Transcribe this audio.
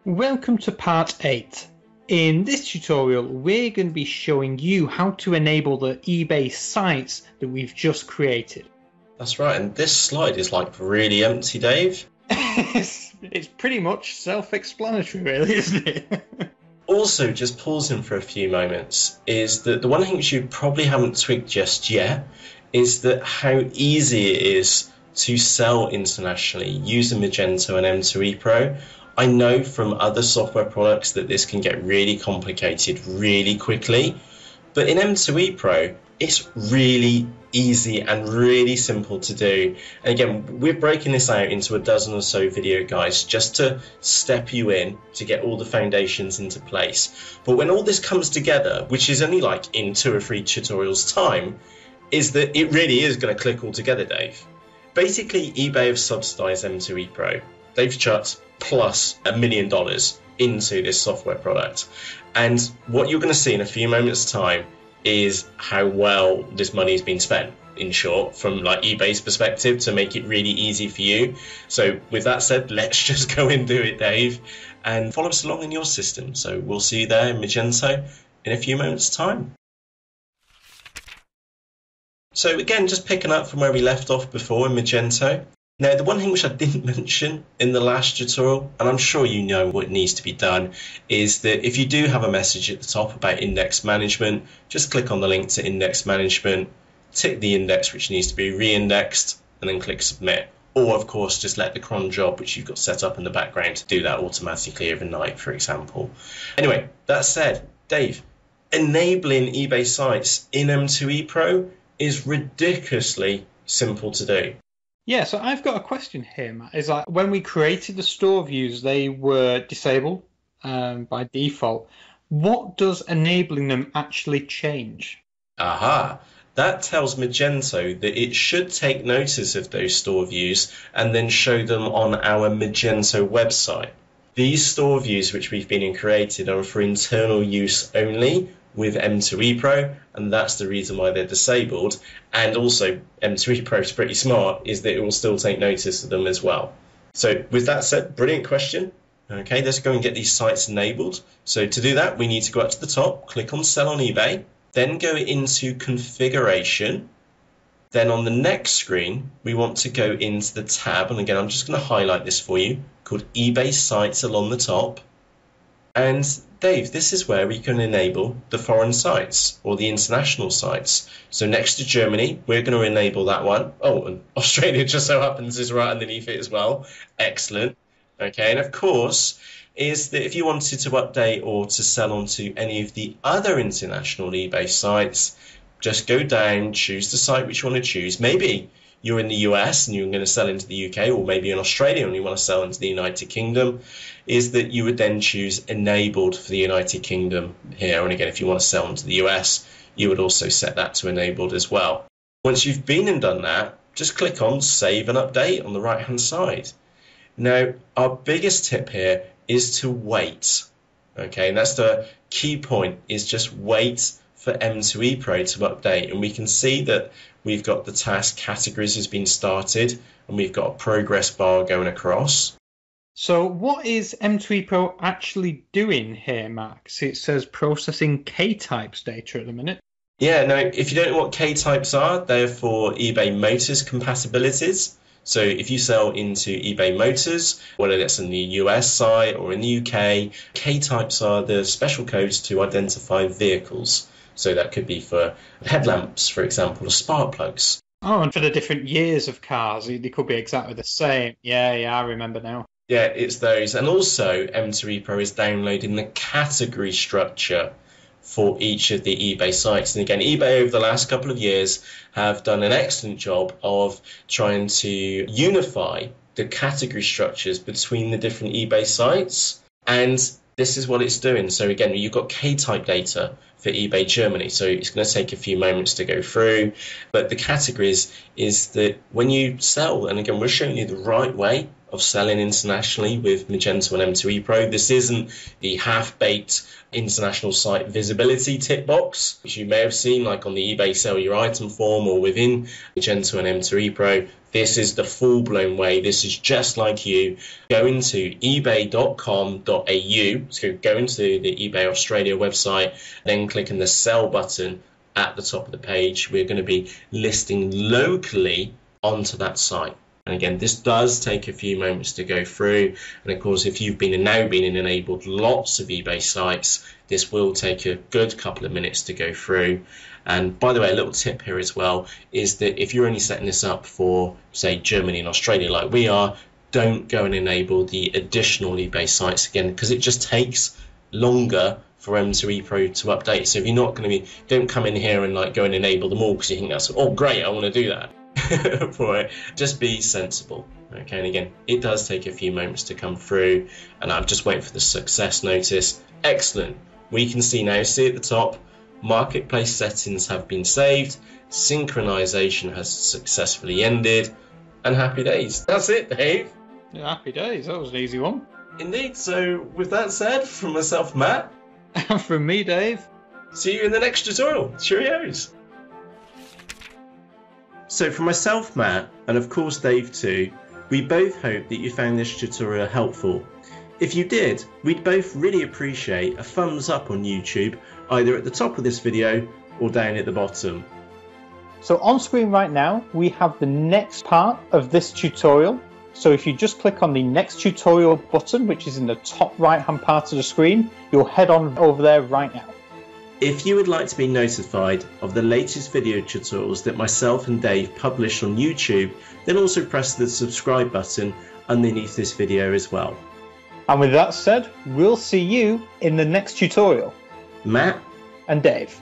Welcome to part 8. In this tutorial we're going to be showing you how to enable the eBay sites that we've just created. That's right, and this slide is like really empty, Dave. It's pretty much self-explanatory really, isn't it? Also, just pausing for a few moments, is that the one thing which you probably haven't twigged just yet is that how easy it is to sell internationally using Magento and M2EPro. I know from other software products that this can get really complicated really quickly, but in M2EPro, it's really easy and really simple to do. And again, we're breaking this out into a dozen or so video guides just to step you in to get all the foundations into place. But when all this comes together, which is only like in 2 or 3 tutorials time, is that it really is going to click all together, Dave. Basically, eBay have subsidized M2EPro. They've chucked plus $1 million into this software product. And what you're going to see in a few moments' time is how well this money has been spent, in short, from like eBay's perspective, to make it really easy for you. So with that said, let's just go and do it, Dave, and follow us along in your system. So we'll see you there in Magento in a few moments' time. So again, just picking up from where we left off before in Magento. Now, the one thing which I didn't mention in the last tutorial, and I'm sure you know what needs to be done, is that if you do have a message at the top about index management, just click on the link to index management, tick the index which needs to be re-indexed, and then click submit. Or, of course, just let the cron job, which you've got set up in the background, do that automatically overnight, for example. Anyway, that said, Dave, enabling eBay sites in M2EPro is ridiculously simple to do. Yeah, so I've got a question here, Matt. Is like when we created the store views, they were disabled by default. What does enabling them actually change? Aha! That tells Magento that it should take notice of those store views and then show them on our Magento website. These store views which we've been created are for internal use only with M2EPro, and that's the reason why they're disabled. And also, M2EPro is pretty smart, is that it will still take notice of them as well. So with that said, brilliant question. Okay, let's go and get these sites enabled. So to do that, we need to go up to the top, click on Sell on eBay, then go into Configuration. Then on the next screen, we want to go into the tab, and again, I'm just going to highlight this for you, called eBay Sites along the top. And Dave, this is where we can enable the foreign sites or the international sites. So next to Germany, we're going to enable that one. Oh, and Australia just so happens is right underneath it as well. Excellent. Okay, and of course, is that if you wanted to update or to sell onto any of the other international eBay sites, just go down, choose the site which you want to choose. Maybe you're in the US and you're going to sell into the UK, or maybe in Australia and you want to sell into the United Kingdom, is that you would then choose enabled for the United Kingdom here. And again, if you want to sell into the US, you would also set that to enabled as well. Once you've been and done that, just click on Save and Update on the right-hand side. Now, our biggest tip here is to wait. Okay, and that's the key point, is just wait for M2EPro to update. And we can see that we've got the task categories has been started, and we've got a progress bar going across. So what is M2EPro actually doing here, Max? It says processing K-types data at the minute. Yeah, now, if you don't know what K-types are, they're for eBay Motors compatibilities. So if you sell into eBay Motors, whether that's in the US site or in the UK, K-types are the special codes to identify vehicles. So that could be for headlamps, for example, or spark plugs. Oh, and for the different years of cars, they could be exactly the same. Yeah, I remember now. Yeah, it's those. And also, M2EPro is downloading the category structure for each of the eBay sites. And again, eBay over the last couple of years have done an excellent job of trying to unify the category structures between the different eBay sites. And this is what it's doing. So again, you've got K-type data for eBay Germany. So it's going to take a few moments to go through. But the categories is that when you sell, and again, we're showing you the right way of selling internationally with Magento and M2EPro. This isn't the half-baked international site visibility tick box, which you may have seen like on the eBay sell your item form or within Magento and M2EPro. This is the full-blown way. This is just like you go into ebay.com.au, so go into the eBay Australia website, then click on the sell button at the top of the page. We're going to be listing locally onto that site. And again, this does take a few moments to go through. And of course, if you've now been enabled lots of eBay sites, this will take a good couple of minutes to go through. And by the way, a little tip here as well is that if you're only setting this up for, say, Germany and Australia like we are, don't go and enable the additional eBay sites again, because it just takes longer for M2EPro to update. So if you're not going to don't come in here and like go and enable them all because you think that's, oh great, I want to do that. For it, just be sensible. Okay, and again, it does take a few moments to come through, and I'm just waiting for the success notice. Excellent. We can see now, see at the top, marketplace settings have been saved, synchronization has successfully ended, and happy days. That's it, Dave. Yeah, happy days. That was an easy one. Indeed. So with that said, from myself, Matt, And from me, Dave, see you in the next tutorial. Cheerios. So for myself, Matt, and of course Dave too, we both hope that you found this tutorial helpful. If you did, we'd both really appreciate a thumbs up on YouTube, either at the top of this video or down at the bottom. So on screen right now, we have the next part of this tutorial. So if you just click on the next tutorial button, which is in the top right hand part of the screen, you'll head on over there right now. If you would like to be notified of the latest video tutorials that myself and Dave publish on YouTube, then also press the subscribe button underneath this video as well. And with that said, we'll see you in the next tutorial. Matt and Dave.